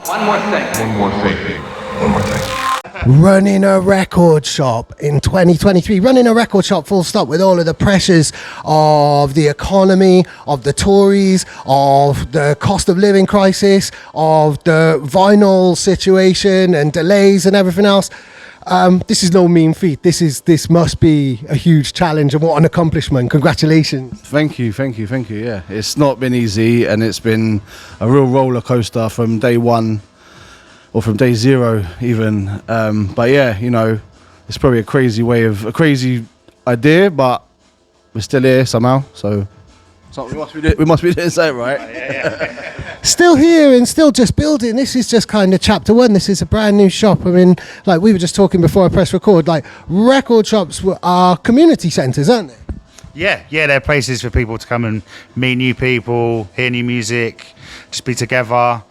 One more thing. Running a record shop in 2023, running a record shop full stop with all of the pressures of the economy, of the Tories, of the cost of living crisis, of the vinyl situation and delays and everything else. This is no mean feat. This must be a huge challenge, and what an accomplishment. Congratulations. Thank you. Yeah, it's not been easy, and it's been a real roller coaster from day one, or from day zero even. But yeah, you know, it's probably a crazy idea, but we're still here somehow. So we must be doing something right. Yeah. Still here and still just building. This is just kind of chapter one. This is a brand new shop. I mean, like we were just talking before I press record, like record shops are community centres, aren't they? Yeah, they're places for people to come and meet new people, hear new music, just be together.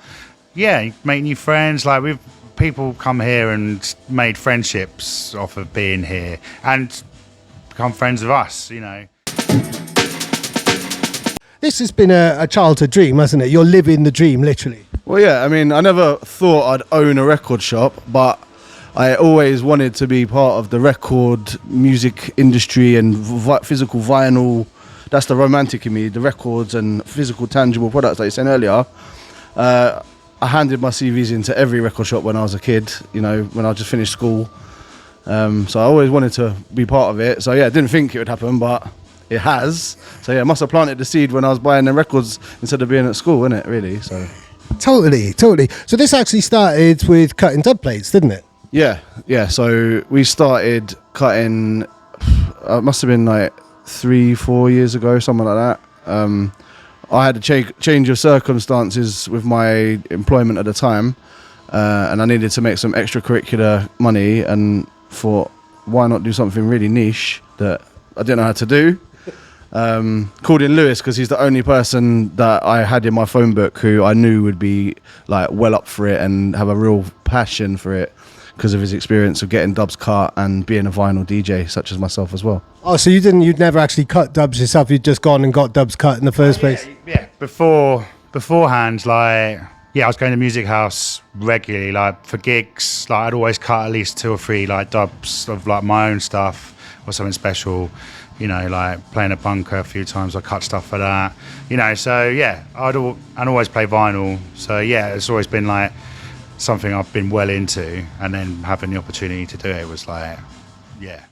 Yeah, make new friends. Like people come here and made friendships off of being here and become friends with us, you know. This has been a childhood dream, hasn't it? You're living the dream, literally. Well, yeah, I mean, I never thought I'd own a record shop, but I always wanted to be part of the record music industry and physical vinyl. That's the romantic in me, the records and physical, tangible products, like you said earlier. I handed my CVs into every record shop when I was a kid, you know, when I just finished school. So I always wanted to be part of it. So yeah, I didn't think it would happen, but it has. So yeah, I must have planted the seed when I was buying the records instead of being at school, innit, really? So Totally. So this actually started with cutting dub plates, didn't it? Yeah. So we started cutting, it must have been like 3-4 years ago, something like that. I had a change of circumstances with my employment at the time, and I needed to make some extracurricular money, and thought, why not do something really niche that I didn't know how to do? Called in Lewis because he's the only person that I had in my phone book who I knew would be like well up for it and have a real passion for it because of his experience of getting dubs cut and being a vinyl DJ such as myself as well. Oh, so you'd never actually cut dubs yourself, you'd just gone and got dubs cut in the first place? Yeah, beforehand, like, yeah, I was going to Music House regularly, like for gigs. Like I'd always cut at least 2 or 3 like dubs of like my own stuff or something special. You know, like playing a bunker a few times, I cut stuff for that. You know, so yeah, I'd always play vinyl. So yeah, it's always been like something I've been well into, and then having the opportunity to do it was like, yeah.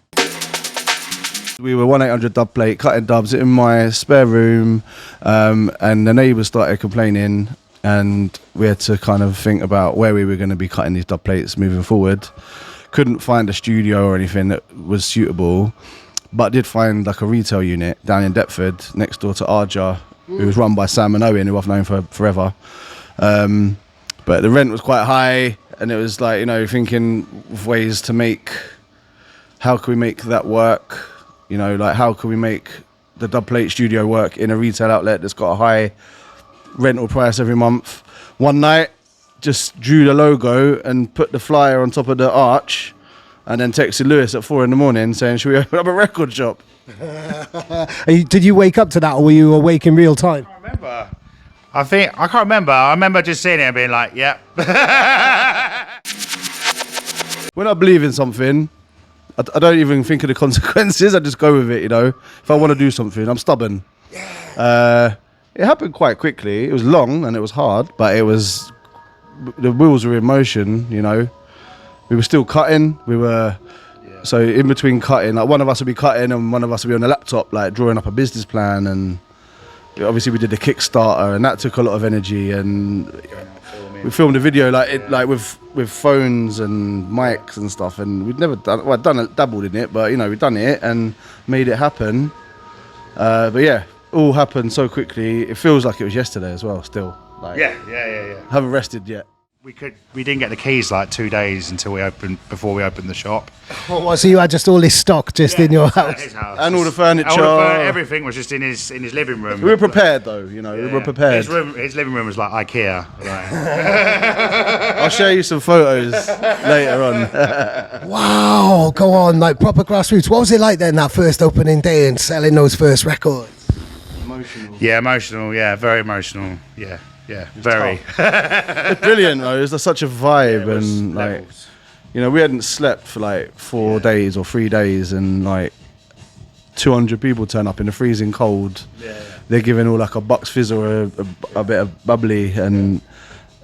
We were 1-800 dub plate cutting dubs in my spare room, and the neighbours started complaining, and we had to kind of think about where we were going to be cutting these dub plates moving forward. Couldn't find a studio or anything that was suitable, but did find like a retail unit down in Deptford next door to Arja, who was run by Sam and Owen, who I've known for forever. But the rent was quite high, and it was like, you know, thinking of ways to how can we make that work? You know, like how can we make the dub plate studio work in a retail outlet that's got a high rental price every month? One night, just drew the logo and put the flyer on top of the arch, and then texted Lewis at 4 a.m. saying, should we open up a record shop? Did you wake up to that, or were you awake in real time? I remember. I can't remember. I remember just seeing it and being like, yeah. When I believe in something, I don't even think of the consequences. I just go with it, you know. If I want to do something, I'm stubborn. It happened quite quickly. It was long and it was hard, but the wheels were in motion, you know. We were still cutting. So in between cutting, like one of us would be cutting and one of us would be on the laptop, like drawing up a business plan. And obviously we did the Kickstarter, and that took a lot of energy. And we filmed a video like with phones and mics and stuff. And we'd never dabbled in it, but you know, we'd done it and made it happen. But yeah, all happened so quickly. It feels like it was yesterday as well. Still, like Yeah. haven't rested yet. We didn't get the keys like 2 days before we opened the shop. Oh, so you had just all this stock in your house? His house. And all the furniture. Everything was just in his living room. We were prepared though, you know, we were prepared. His living room was like IKEA. Like. I'll show you some photos later on. Wow, go on, like proper grassroots. What was it like then, that first opening day and selling those first records? Emotional. Yeah, emotional. Yeah, very emotional. Yeah. Yeah, very. It's brilliant though. It was such a vibe, It was and like, levels. you know, we hadn't slept for like 4 days or 3 days, and like 200 people turn up in the freezing cold. Yeah. They're giving all like a Bucks Fizz or a bit of bubbly, and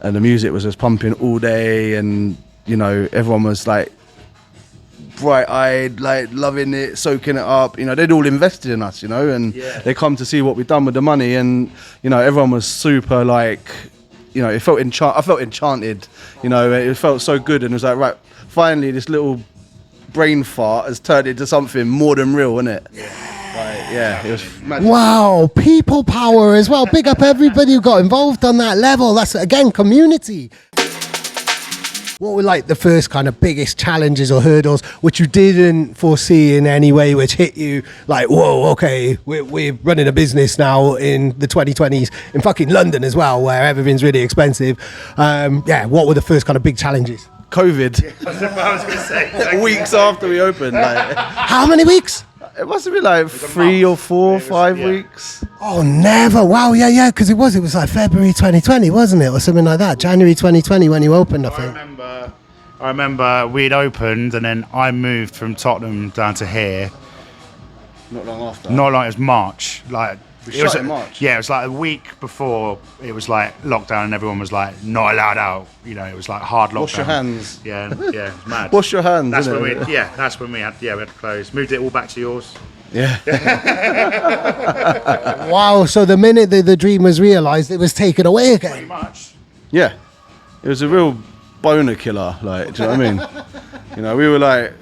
the music was just pumping all day, and you know, everyone was like bright-eyed, like loving it, soaking it up. You know, they'd all invested in us, you know, and they come to see what we've done with the money, and you know, everyone was super like, you know, I felt enchanted. You know, it felt so good, and it was like, right, finally, this little brain fart has turned into something more than real, isn't it? Yeah, it was magic. Wow, people power as well. Big up everybody who got involved on that level. That's, again, community. What were like the first kind of biggest challenges or hurdles which you didn't foresee in any way, which hit you like, whoa, okay, we're running a business now in the 2020s in fucking London as well, where everything's really expensive. What were the first kind of big challenges? COVID. I was going to say. Weeks after we opened, like, How many weeks? it must have been like 3 or 4, 5 weeks. Oh, never. Wow, yeah, because it was like February 2020, wasn't it? Or something like that. January 2020 when you opened, I think. I remember we'd opened, and then I moved from Tottenham down to here. Not long after. Not like it was March. Like We it was shut in March. Yeah, it was like a week before it was like lockdown, and everyone was like not allowed out. You know, it was like hard lockdown. Wash your hands. Yeah, yeah, it was mad. Wash your hands. That's innit? when that's when we had to close. Moved it all back to yours. Yeah. Wow, so the minute the dream was realised, it was taken away Pretty again. much. Yeah. It was a real boner killer, like, do you know what I mean? You know, we were like,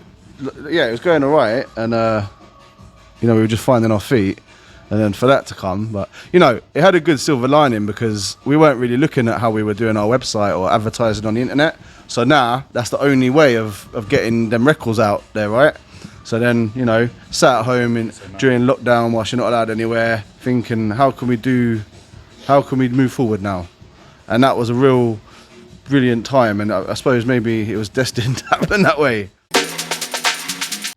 yeah, it was going all right, and, you know, we were just finding our feet, and then for that to come, but, you know, it had a good silver lining because we weren't really looking at how we were doing our website or advertising on the internet, so now that's the only way of getting them records out there, right? So then, you know, sat at home during lockdown whilst you're not allowed anywhere, thinking, how can we move forward now? And that was a real brilliant time, and I suppose maybe it was destined to happen that way.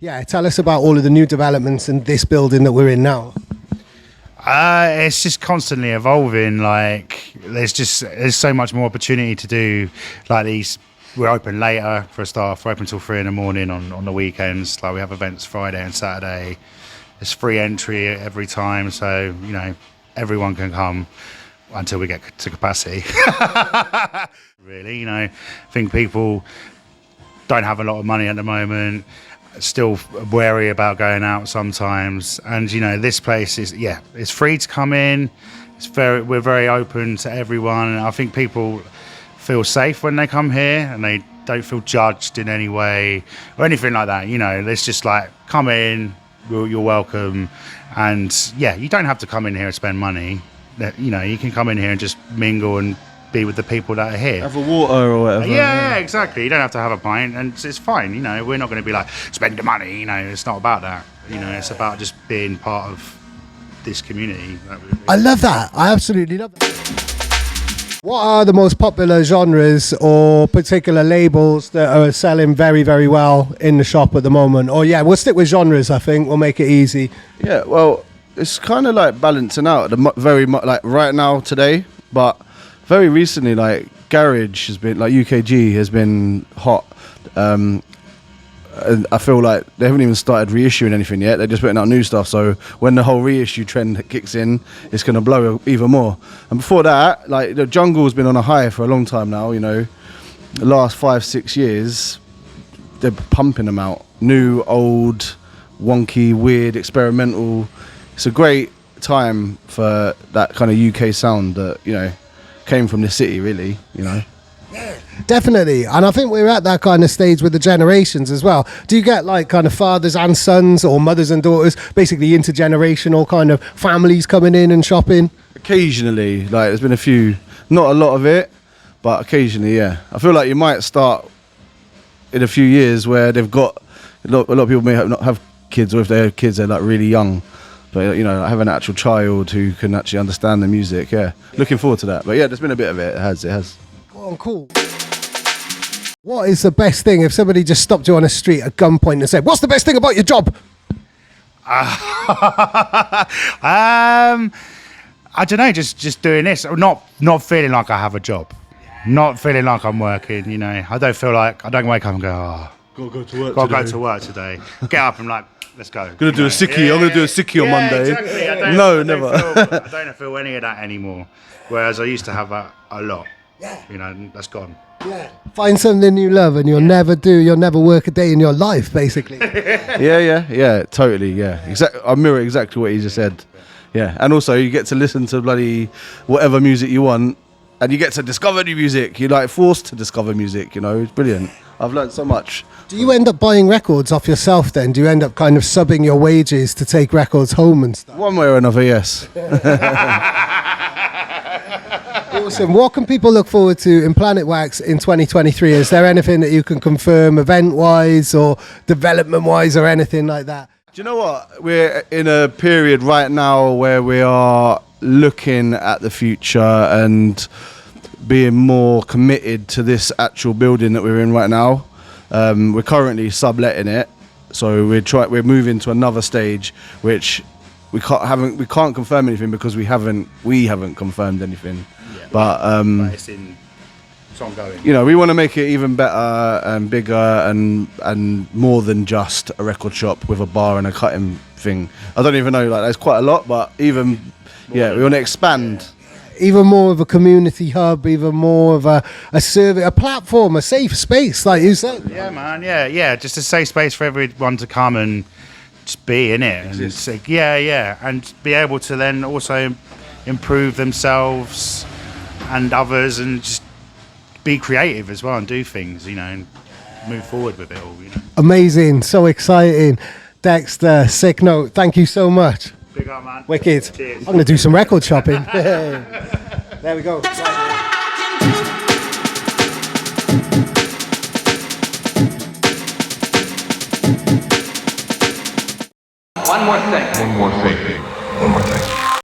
Yeah, tell us about all of the new developments in this building that we're in now. It's just constantly evolving. Like there's so much more opportunity to do like these. We're open later for a start. We're open till 3 a.m. on the weekends. Like we have events Friday and Saturday. It's free entry every time, so you know everyone can come until we get to capacity. Really, you know, I think people don't have a lot of money at the moment. Still wary about going out sometimes, and you know this place is it's free to come in. We're very open to everyone, and I think people feel safe when they come here, and they don't feel judged in any way or anything like that. You know, it's just like come in, you're welcome, and yeah, you don't have to come in here and spend money. You know, you can come in here and just mingle and be with the people that are here. Have a water or whatever. Yeah, exactly. You don't have to have a pint, and it's fine. You know, we're not going to be like spend the money. You know, it's not about that. You know, it's about just being part of this community. I love that. I absolutely love that. What are the most popular genres or particular labels that are selling very, very well in the shop at the moment? Or yeah, we'll stick with genres, I think. We'll make it easy. Yeah, well, it's kind of like balancing out like right now today, but very recently, like garage has been, like UKG has been hot. And I feel like they haven't even started reissuing anything yet. They're just putting out new stuff. So when the whole reissue trend kicks in, it's going to blow even more. And before that, like the jungle's been on a high for a long time now. You know, the last 5-6 years, they're pumping them out. New, old, wonky, weird, experimental. It's a great time for that kind of UK sound that, you know, came from the city, really, you know. Definitely. And I think we're at that kind of stage with the generations as well. Do you get like kind of fathers and sons or mothers and daughters, basically intergenerational kind of families coming in and shopping? Occasionally, like there's been a few, not a lot of it, but occasionally, yeah. I feel like you might start in a few years where they've got, a lot of people may not have kids, or if they have kids, they're like really young. But, you know, have an actual child who can actually understand the music, yeah. Looking forward to that. But yeah, there's been a bit of it, it has. Oh, cool. What is the best thing if somebody just stopped you on the street at gunpoint and said, what's the best thing about your job? I don't know, just doing this, not feeling like I have a job, not feeling like I'm working. You know, I don't feel like I don't wake up and go, Gotta go to work. gotta go to work today. Get up and like, let's go. Gonna do a sickie. I'm gonna do a sickie on Monday. Exactly. Never. I don't feel any of that anymore. Whereas I used to have that a lot. You know, that's gone. Find something you love and you'll never work a day in your life, basically. Yeah, totally, yeah. I mirror exactly what you just said. Yeah, and also you get to listen to bloody whatever music you want, and you get to discover new music. You're like forced to discover music, you know. It's brilliant. I've learned so much. Do you end up buying records off yourself then? Do you end up kind of subbing your wages to take records home and stuff? One way or another, yes. Awesome. What can people look forward to in Planet Wax in 2023? Is there anything that you can confirm event-wise or development-wise or anything like that? Do you know what? We're in a period right now where we are looking at the future and being more committed to this actual building that we're in right now. We're currently subletting it, so we're moving to another stage, which we can't confirm anything because we haven't confirmed anything. Yeah. But it's ongoing. you know, we want to make it even better and bigger and more than just a record shop with a bar and a cutting thing. I don't even know, like there's quite a lot, but we want to expand. Even more of a community hub, even more of a service, a platform, a safe space, like you said. Yeah, man. Yeah. Just a safe space for everyone to come and just be in it. And say, and be able to then also improve themselves and others, and just be creative as well and do things, you know, and move forward with it all. You know. Amazing, so exciting. Dexta, Sicknote, thank you so much. Big up, man. Wicked. Cheers. I'm going to do some record shopping. There we go. One more thing.